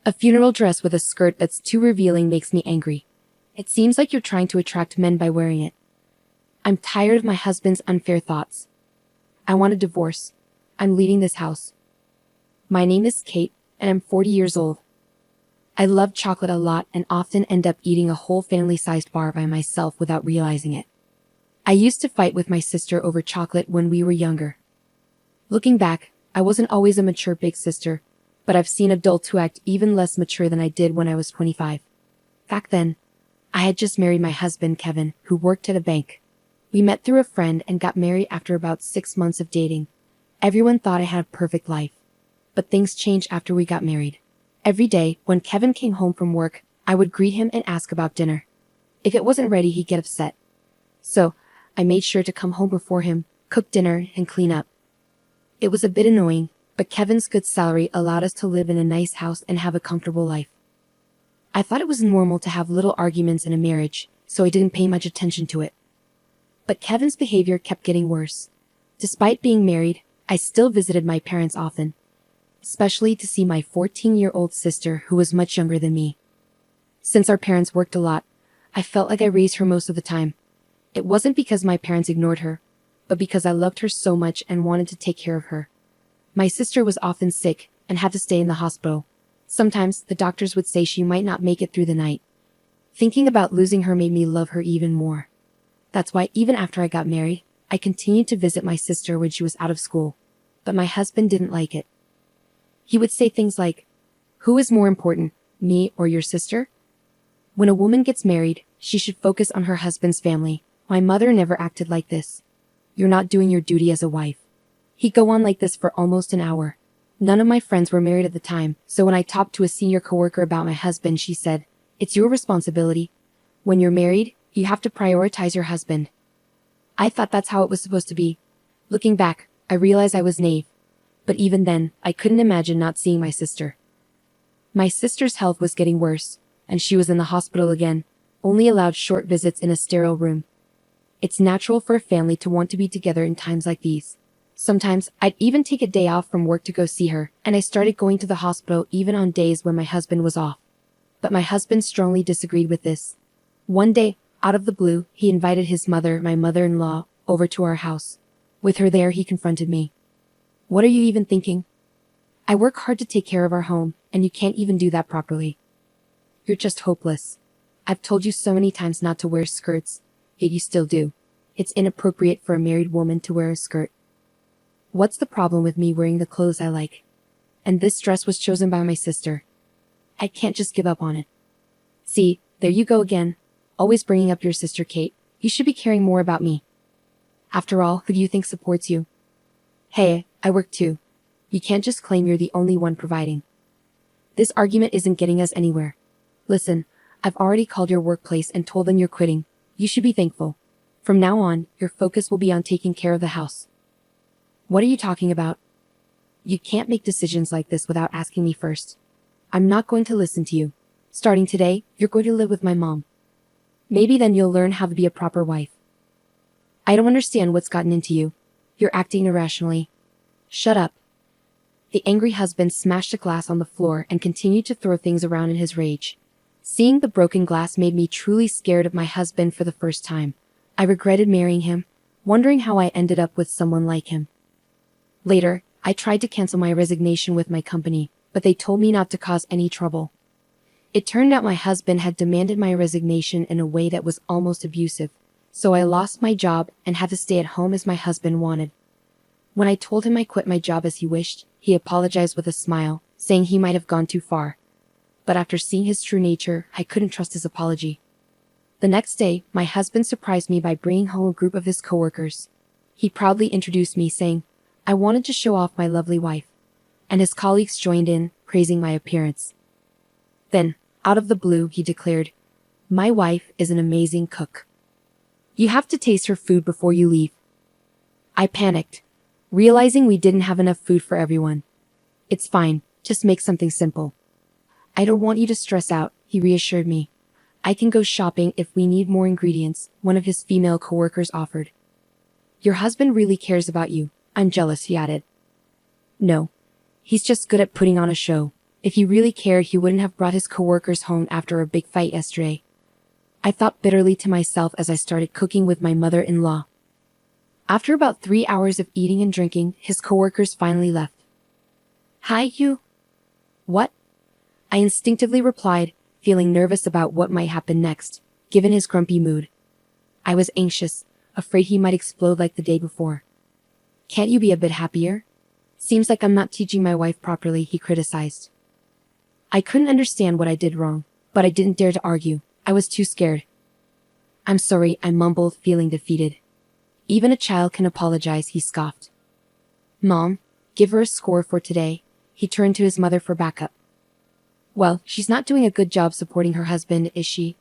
A funeral dress with a skirt that's too revealing makes me angry. It seems like you're trying to attract men by wearing it. I'm tired of my husband's unfair thoughts. I want a divorce. I'm leaving this house. My name is Kate, and I'm 40 years old. I love chocolate a lot and often end up eating a whole family-sized bar by myself without realizing it. I used to fight with my sister over chocolate when we were younger. Looking back, I wasn't always a mature big sister, but I've seen adults who act even less mature than I did when I was 25. Back then, I had just married my husband, Kevin, who worked at a bank. We met through a friend and got married after about 6 months of dating. Everyone thought I had a perfect life. But things changed after we got married. Every day, when Kevin came home from work, I would greet him and ask about dinner. If it wasn't ready, he'd get upset. So, I made sure to come home before him, cook dinner, and clean up. It was a bit annoying, but Kevin's good salary allowed us to live in a nice house and have a comfortable life. I thought it was normal to have little arguments in a marriage, so I didn't pay much attention to it. But Kevin's behavior kept getting worse. Despite being married, I still visited my parents often, especially to see my 14-year-old sister who was much younger than me. Since our parents worked a lot, I felt like I raised her most of the time. It wasn't because my parents ignored her, but because I loved her so much and wanted to take care of her. My sister was often sick and had to stay in the hospital. Sometimes the doctors would say she might not make it through the night. Thinking about losing her made me love her even more. That's why even after I got married, I continued to visit my sister when she was out of school. But my husband didn't like it. He would say things like, "Who is more important, me or your sister?" When a woman gets married, she should focus on her husband's family. My mother never acted like this. "You're not doing your duty as a wife." He'd go on like this for almost an hour. None of my friends were married at the time, so when I talked to a senior coworker about my husband, she said, "It's your responsibility. When you're married, you have to prioritize your husband." I thought that's how it was supposed to be. Looking back, I realized I was naive. But even then, I couldn't imagine not seeing my sister. My sister's health was getting worse, and she was in the hospital again, only allowed short visits in a sterile room. It's natural for a family to want to be together in times like these. Sometimes, I'd even take a day off from work to go see her, and I started going to the hospital even on days when my husband was off. But my husband strongly disagreed with this. One day, out of the blue, he invited his mother, my mother-in-law, over to our house. With her there, he confronted me. "What are you even thinking? I work hard to take care of our home, and you can't even do that properly. You're just hopeless. I've told you so many times not to wear skirts, yet you still do. It's inappropriate for a married woman to wear a skirt. What's the problem with me wearing the clothes I like? And this dress was chosen by my sister. I can't just give up on it. See, there you go again, always bringing up your sister Kate. You should be caring more about me. After all, who do you think supports you? Hey, I work too. You can't just claim you're the only one providing." This argument isn't getting us anywhere. Listen, I've already called your workplace and told them you're quitting. You should be thankful. From now on, your focus will be on taking care of the house. What are you talking about? You can't make decisions like this without asking me first. I'm not going to listen to you. Starting today, you're going to live with my mom. Maybe then you'll learn how to be a proper wife. I don't understand what's gotten into you. You're acting irrationally. Shut up. The angry husband smashed a glass on the floor and continued to throw things around in his rage. Seeing the broken glass made me truly scared of my husband for the first time. I regretted marrying him, wondering how I ended up with someone like him. Later, I tried to cancel my resignation with my company, but they told me not to cause any trouble. It turned out my husband had demanded my resignation in a way that was almost abusive, so I lost my job and had to stay at home as my husband wanted. When I told him I quit my job as he wished, he apologized with a smile, saying he might have gone too far. But after seeing his true nature, I couldn't trust his apology. The next day, my husband surprised me by bringing home a group of his coworkers. He proudly introduced me, saying, I wanted to show off my lovely wife. And his colleagues joined in, praising my appearance. Then, out of the blue, he declared, My wife is an amazing cook. You have to taste her food before you leave. I panicked, realizing we didn't have enough food for everyone. It's fine, just make something simple. I don't want you to stress out, he reassured me. I can go shopping if we need more ingredients, one of his female coworkers offered. Your husband really cares about you. I'm jealous, he added. No. He's just good at putting on a show. If he really cared, he wouldn't have brought his coworkers home after a big fight yesterday. I thought bitterly to myself as I started cooking with my mother-in-law. After about 3 hours of eating and drinking, his coworkers finally left. "Hi, you." "What?" I instinctively replied, feeling nervous about what might happen next, given his grumpy mood. I was anxious, afraid he might explode like the day before. "Can't you be a bit happier? Seems like I'm not teaching my wife properly," he criticized. I couldn't understand what I did wrong, but I didn't dare to argue. I was too scared. "I'm sorry," I mumbled, feeling defeated. "Even a child can apologize," he scoffed. "Mom, give her a score for today." He turned to his mother for backup. "Well, she's not doing a good job supporting her husband, is she?"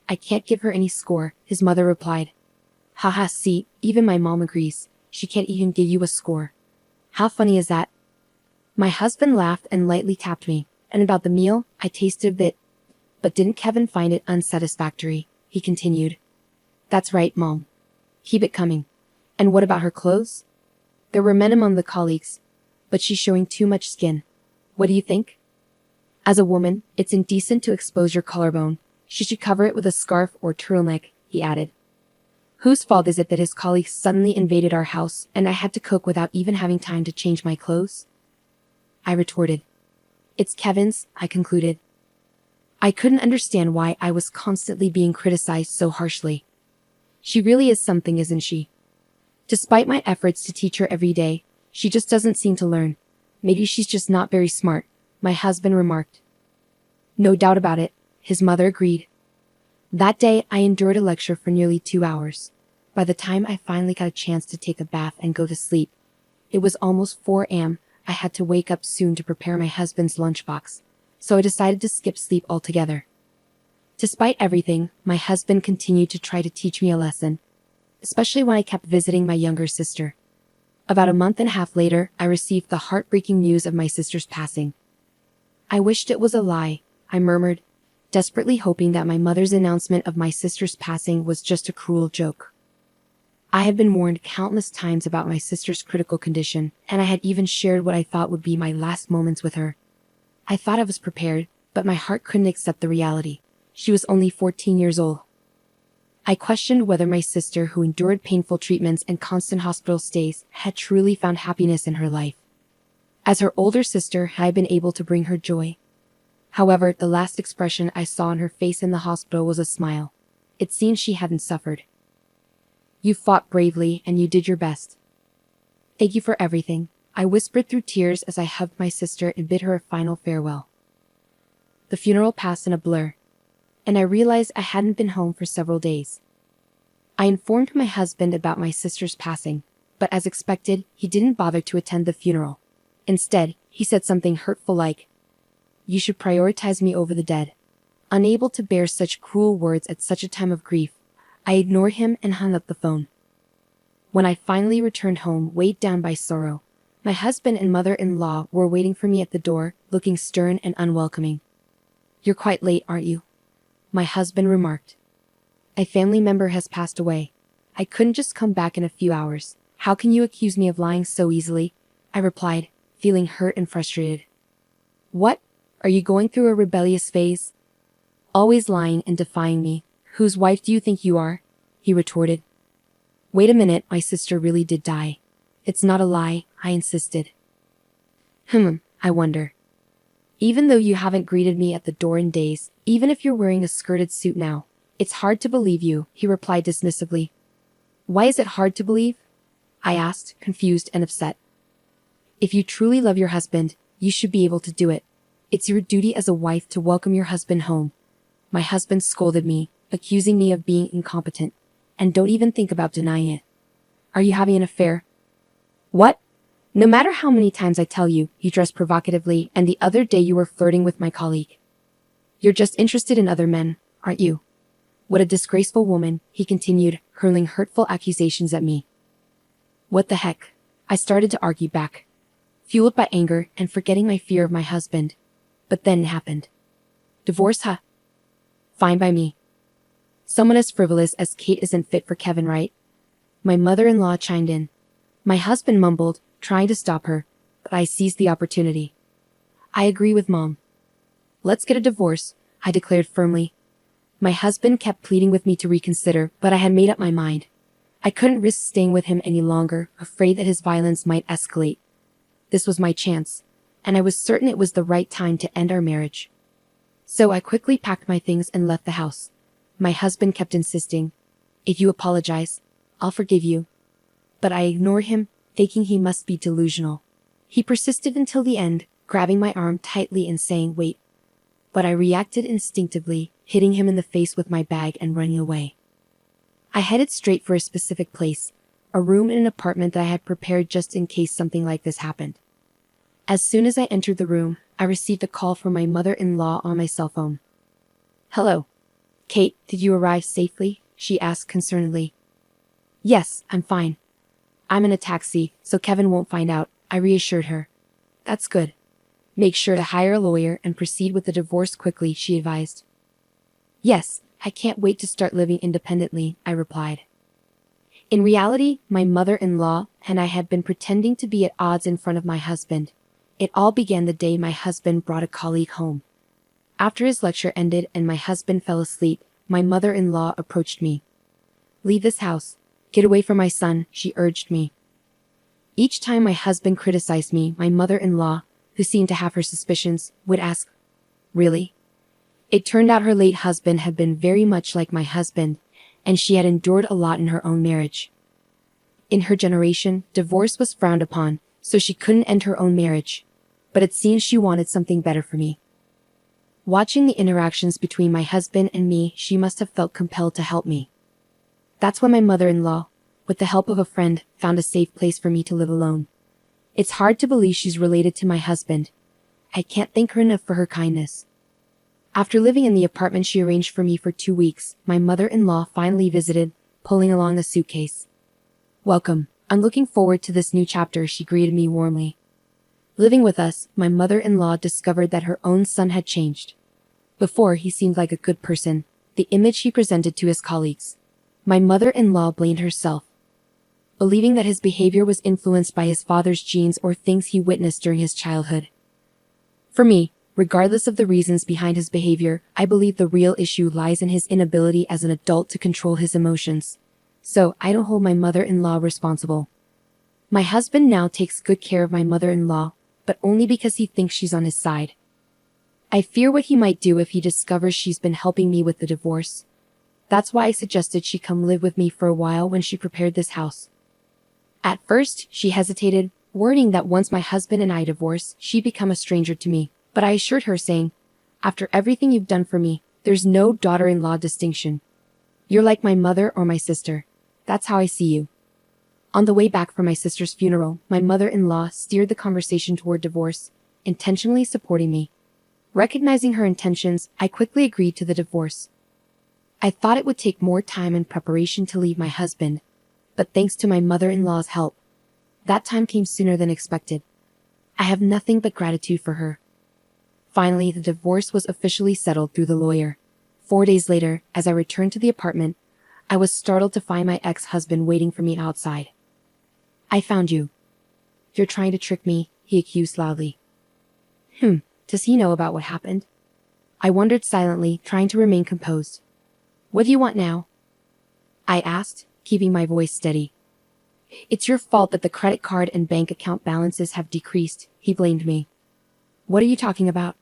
"I can't give her any score," his mother replied. "Haha, see, even my mom agrees. She can't even give you a score. How funny is that?" My husband laughed and lightly tapped me. "And about the meal, I tasted a bit. But didn't Kevin find it unsatisfactory?" he continued. "That's right, Mom. Keep it coming. And what about her clothes?" "There were men among the colleagues, but she's showing too much skin. What do you think?" "As a woman, it's indecent to expose your collarbone. She should cover it with a scarf or turtleneck," he added. Whose fault is it that his colleagues suddenly invaded our house and I had to cook without even having time to change my clothes? I retorted. "It's Kevin's," I concluded. I couldn't understand why I was constantly being criticized so harshly. She really is something, isn't she? Despite my efforts to teach her every day, she just doesn't seem to learn. "Maybe she's just not very smart," my husband remarked. "No doubt about it," his mother agreed. That day, I endured a lecture for nearly 2 hours. By the time I finally got a chance to take a bath and go to sleep, it was almost 4 a.m. I had to wake up soon to prepare my husband's lunchbox, so I decided to skip sleep altogether. Despite everything, my husband continued to try to teach me a lesson, especially when I kept visiting my younger sister. About a month and a half later, I received the heartbreaking news of my sister's passing. "I wished it was a lie," I murmured, desperately hoping that my mother's announcement of my sister's passing was just a cruel joke. I had been warned countless times about my sister's critical condition, and I had even shared what I thought would be my last moments with her. I thought I was prepared, but my heart couldn't accept the reality. She was only 14 years old. I questioned whether my sister, who endured painful treatments and constant hospital stays, had truly found happiness in her life. As her older sister, had I been able to bring her joy? However, the last expression I saw on her face in the hospital was a smile. It seemed she hadn't suffered. "You fought bravely and you did your best. Thank you for everything," I whispered through tears as I hugged my sister and bid her a final farewell. The funeral passed in a blur, and I realized I hadn't been home for several days. I informed my husband about my sister's passing, but as expected, he didn't bother to attend the funeral. Instead, he said something hurtful like, "You should prioritize me over the dead." Unable to bear such cruel words at such a time of grief, I ignored him and hung up the phone. When I finally returned home, weighed down by sorrow, my husband and mother-in-law were waiting for me at the door, looking stern and unwelcoming. "You're quite late, aren't you?" my husband remarked. "A family member has passed away. I couldn't just come back in a few hours. How can you accuse me of lying so easily?" I replied, feeling hurt and frustrated. "What? Are you going through a rebellious phase? Always lying and defying me. Whose wife do you think you are?" he retorted. "Wait a minute, my sister really did die. It's not a lie," I insisted. I wonder. Even though you haven't greeted me at the door in days, even if you're wearing a skirted suit now, it's hard to believe you," he replied dismissively. "Why is it hard to believe?" I asked, confused and upset. "If you truly love your husband, you should be able to do it. It's your duty as a wife to welcome your husband home." My husband scolded me, accusing me of being incompetent. "And don't even think about denying it. Are you having an affair?" "What? No matter how many times I tell you," he dressed provocatively, "and the other day you were flirting with my colleague. You're just interested in other men, aren't you? What a disgraceful woman," he continued, hurling hurtful accusations at me. What the heck? I started to argue back, fueled by anger and forgetting my fear of my husband. But then it happened. "Divorce, huh? Fine by me. Someone as frivolous as Kate isn't fit for Kevin, right?" My mother-in-law chimed in. My husband mumbled, trying to stop her, but I seized the opportunity. "I agree with Mom. Let's get a divorce, I declared firmly. My husband kept pleading with me to reconsider, but I had made up my mind. I couldn't risk staying with him any longer, afraid that his violence might escalate. This was my chance, and I was certain it was the right time to end our marriage. So I quickly packed my things and left the house. My husband kept insisting, "If you apologize, I'll forgive you." But I ignored him, thinking he must be delusional. He persisted until the end, grabbing my arm tightly and saying, "Wait." But I reacted instinctively, hitting him in the face with my bag and running away. I headed straight for a specific place, a room in an apartment that I had prepared just in case something like this happened. As soon as I entered the room, I received a call from my mother-in-law on my cell phone. "Hello. Kate, did you arrive safely?" she asked concernedly. "Yes, I'm fine. I'm in a taxi, so Kevin won't find out," I reassured her. "That's good. Make sure to hire a lawyer and proceed with the divorce quickly," she advised. "Yes, I can't wait to start living independently," I replied. In reality, my mother-in-law and I had been pretending to be at odds in front of my husband. It all began the day my husband brought a colleague home. After his lecture ended and my husband fell asleep, my mother-in-law approached me. "Leave this house. Get away from my son," she urged me. Each time my husband criticized me, my mother-in-law, who seemed to have her suspicions, would ask, "Really?" It turned out her late husband had been very much like my husband, and she had endured a lot in her own marriage. In her generation, divorce was frowned upon, so she couldn't end her own marriage. But it seems she wanted something better for me. Watching the interactions between my husband and me, she must have felt compelled to help me. That's when my mother-in-law, with the help of a friend, found a safe place for me to live alone. It's hard to believe she's related to my husband. I can't thank her enough for her kindness. After living in the apartment she arranged for me for 2 weeks, my mother-in-law finally visited, pulling along a suitcase. "Welcome. I'm looking forward to this new chapter," she greeted me warmly. Living with us, my mother-in-law discovered that her own son had changed. Before, he seemed like a good person, the image he presented to his colleagues. My mother-in-law blamed herself, believing that his behavior was influenced by his father's genes or things he witnessed during his childhood. For me, regardless of the reasons behind his behavior, I believe the real issue lies in his inability as an adult to control his emotions. So, I don't hold my mother-in-law responsible. My husband now takes good care of my mother-in-law, but only because he thinks she's on his side. I fear what he might do if he discovers she's been helping me with the divorce. That's why I suggested she come live with me for a while when she prepared this house. At first, she hesitated, worrying that once my husband and I divorce, she'd become a stranger to me, but I assured her, saying, "After everything you've done for me, there's no daughter-in-law distinction. You're like my mother or my sister. That's how I see you." On the way back from my sister's funeral, my mother-in-law steered the conversation toward divorce, intentionally supporting me. Recognizing her intentions, I quickly agreed to the divorce. I thought it would take more time and preparation to leave my husband, but thanks to my mother-in-law's help, that time came sooner than expected. I have nothing but gratitude for her. Finally, the divorce was officially settled through the lawyer. 4 days later, as I returned to the apartment, I was startled to find my ex-husband waiting for me outside. "I found you. You're trying to trick me," he accused loudly. Does he know about what happened? I wondered silently, trying to remain composed. "What do you want now?" I asked, keeping my voice steady. "It's your fault that the credit card and bank account balances have decreased," he blamed me. "What are you talking about?"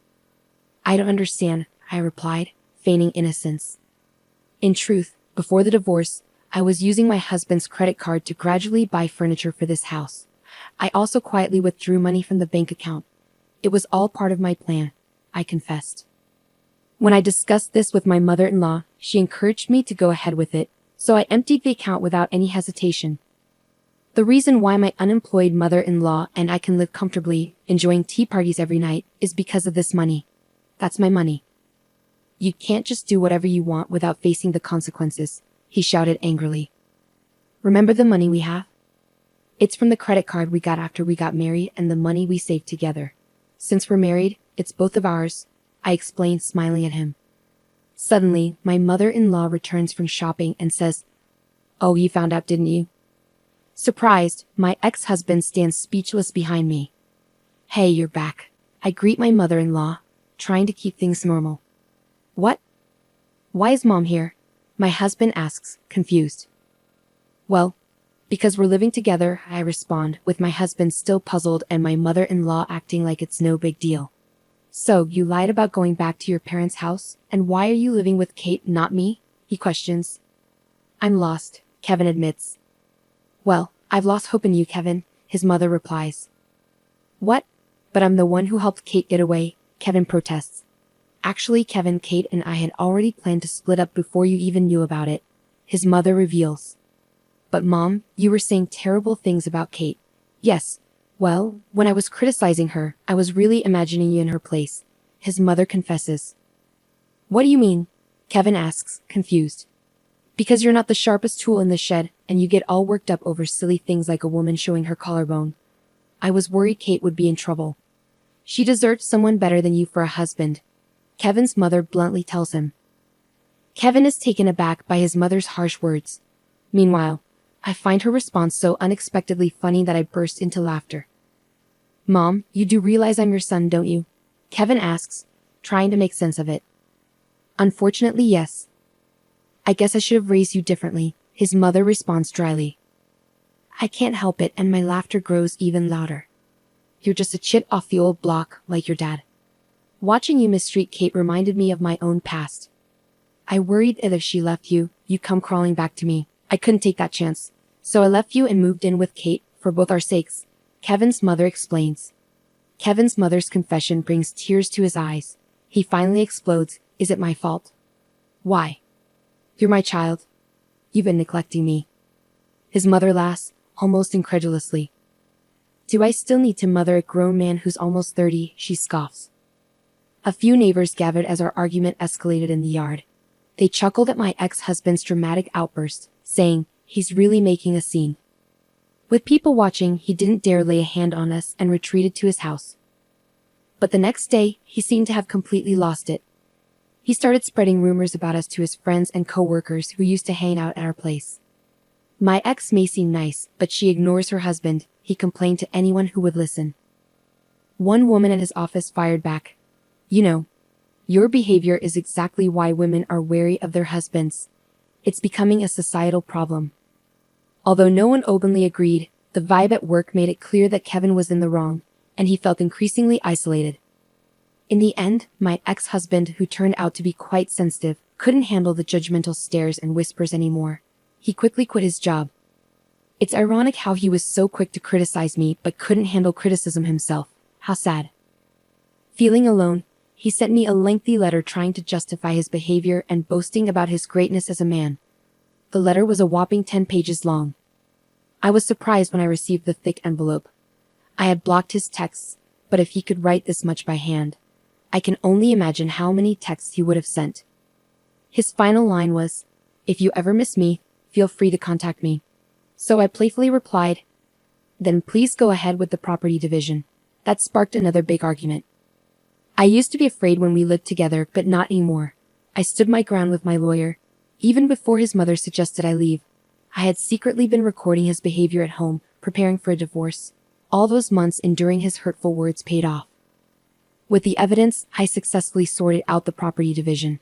"I don't understand," I replied, feigning innocence. In truth, before the divorce, I was using my husband's credit card to gradually buy furniture for this house. I also quietly withdrew money from the bank account. It was all part of my plan, I confessed. When I discussed this with my mother-in-law, she encouraged me to go ahead with it, so I emptied the account without any hesitation. The reason why my unemployed mother-in-law and I can live comfortably, enjoying tea parties every night, is because of this money. That's my money. "You can't just do whatever you want without facing the consequences," he shouted angrily. "Remember the money we have? It's from the credit card we got after we got married and the money we saved together. Since we're married, it's both of ours," I explained, smiling at him. Suddenly, my mother-in-law returns from shopping and says, "Oh, you found out, didn't you?" Surprised, my ex-husband stands speechless behind me. "Hey, you're back," I greet my mother-in-law, trying to keep things normal. What? Why is Mom here? My husband asks, confused. Well, because we're living together, I respond, with my husband still puzzled and my mother-in-law acting like it's no big deal. So, you lied about going back to your parents' house? And why are you living with Kate, not me? He questions. I'm lost, Kevin admits. Well, I've lost hope in you, Kevin, his mother replies. What? But I'm the one who helped Kate get away, Kevin protests. Actually, Kevin, Kate and I had already planned to split up before you even knew about it, his mother reveals. But Mom, you were saying terrible things about Kate. Yes. Well, when I was criticizing her, I was really imagining you in her place, his mother confesses. What do you mean? Kevin asks, confused. Because you're not the sharpest tool in the shed, and you get all worked up over silly things like a woman showing her collarbone. I was worried Kate would be in trouble. She deserved someone better than you for a husband, Kevin's mother bluntly tells him. Kevin is taken aback by his mother's harsh words. Meanwhile, I find her response so unexpectedly funny that I burst into laughter. Mom, you do realize I'm your son, don't you? Kevin asks, trying to make sense of it. Unfortunately, yes. I guess I should have raised you differently, his mother responds dryly. I can't help it, and my laughter grows even louder. You're just a chit off the old block, like your dad. Watching you mistreat Kate reminded me of my own past. I worried that if she left you, you'd come crawling back to me. I couldn't take that chance. So I left you and moved in with Kate, for both our sakes, Kevin's mother explains. Kevin's mother's confession brings tears to his eyes. He finally explodes. Is it my fault? Why? You're my child. You've been neglecting me. His mother laughs, almost incredulously. Do I still need to mother a grown man who's almost 30? She scoffs. A few neighbors gathered as our argument escalated in the yard. They chuckled at my ex-husband's dramatic outburst, saying, he's really making a scene. With people watching, he didn't dare lay a hand on us and retreated to his house. But the next day, he seemed to have completely lost it. He started spreading rumors about us to his friends and co-workers who used to hang out at our place. My ex may seem nice, but she ignores her husband, he complained to anyone who would listen. One woman at his office fired back. You know, your behavior is exactly why women are wary of their husbands. It's becoming a societal problem. Although no one openly agreed, the vibe at work made it clear that Kevin was in the wrong, and he felt increasingly isolated. In the end, my ex-husband, who turned out to be quite sensitive, couldn't handle the judgmental stares and whispers anymore. He quickly quit his job. It's ironic how he was so quick to criticize me but couldn't handle criticism himself. How sad. Feeling alone, he sent me a lengthy letter trying to justify his behavior and boasting about his greatness as a man. The letter was a whopping 10 pages long. I was surprised when I received the thick envelope. I had blocked his texts, but if he could write this much by hand, I can only imagine how many texts he would have sent. His final line was, if you ever miss me, feel free to contact me. So I playfully replied, then please go ahead with the property division. That sparked another big argument. I used to be afraid when we lived together, but not anymore. I stood my ground with my lawyer. Even before his mother suggested I leave, I had secretly been recording his behavior at home, preparing for a divorce. All those months enduring his hurtful words paid off. With the evidence, I successfully sorted out the property division.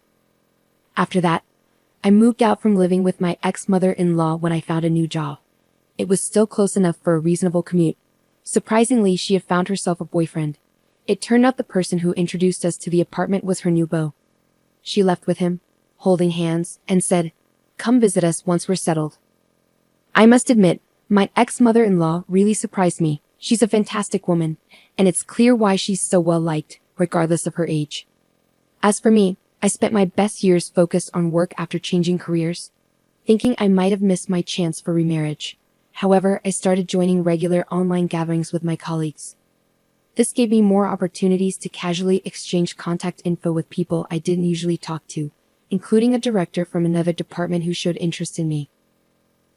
After that, I moved out from living with my ex-mother-in-law when I found a new job. It was still close enough for a reasonable commute. Surprisingly, she had found herself a boyfriend. It turned out the person who introduced us to the apartment was her new beau. She left with him, holding hands, and said, come visit us once we're settled. I must admit, my ex-mother-in-law really surprised me. She's a fantastic woman, and it's clear why she's so well liked, regardless of her age. As for me, I spent my best years focused on work after changing careers, thinking I might have missed my chance for remarriage. However, I started joining regular online gatherings with my colleagues. This gave me more opportunities to casually exchange contact info with people I didn't usually talk to, including a director from another department who showed interest in me.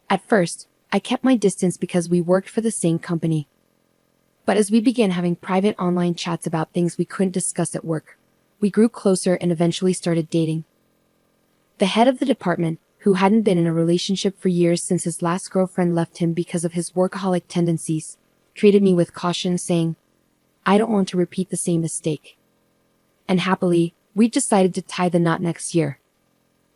At first, I kept my distance because we worked for the same company. But as we began having private online chats about things we couldn't discuss at work, we grew closer and eventually started dating. The head of the department, who hadn't been in a relationship for years since his last girlfriend left him because of his workaholic tendencies, treated me with caution, saying, I don't want to repeat the same mistake. and happily, we decided to tie the knot next year.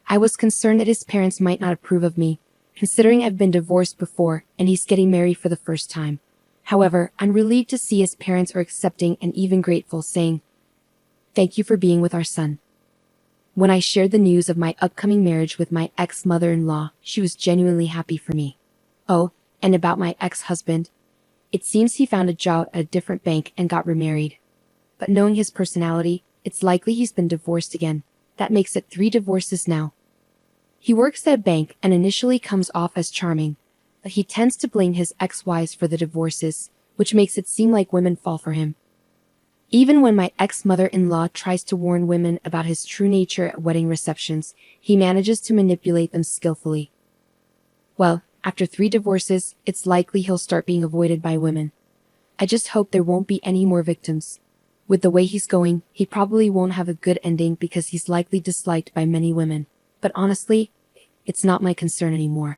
I was concerned that his parents might not approve of me, considering I've been divorced before and he's getting married for the first time. However, I'm relieved to see his parents are accepting and even grateful, saying, "Thank you for being with our son." When I shared the news of my upcoming marriage with my ex-mother-in-law, she was genuinely happy for me. Oh, and about my ex-husband. It seems he found a job at a different bank and got remarried. But knowing his personality, it's likely he's been divorced again. That makes it 3 divorces now. He works at a bank and initially comes off as charming, but he tends to blame his ex-wives for the divorces, which makes it seem like women fall for him. Even when my ex-mother-in-law tries to warn women about his true nature at wedding receptions, he manages to manipulate them skillfully. Well, after 3 divorces, it's likely he'll start being avoided by women. I just hope there won't be any more victims. With the way he's going, he probably won't have a good ending because he's likely disliked by many women. But honestly, it's not my concern anymore.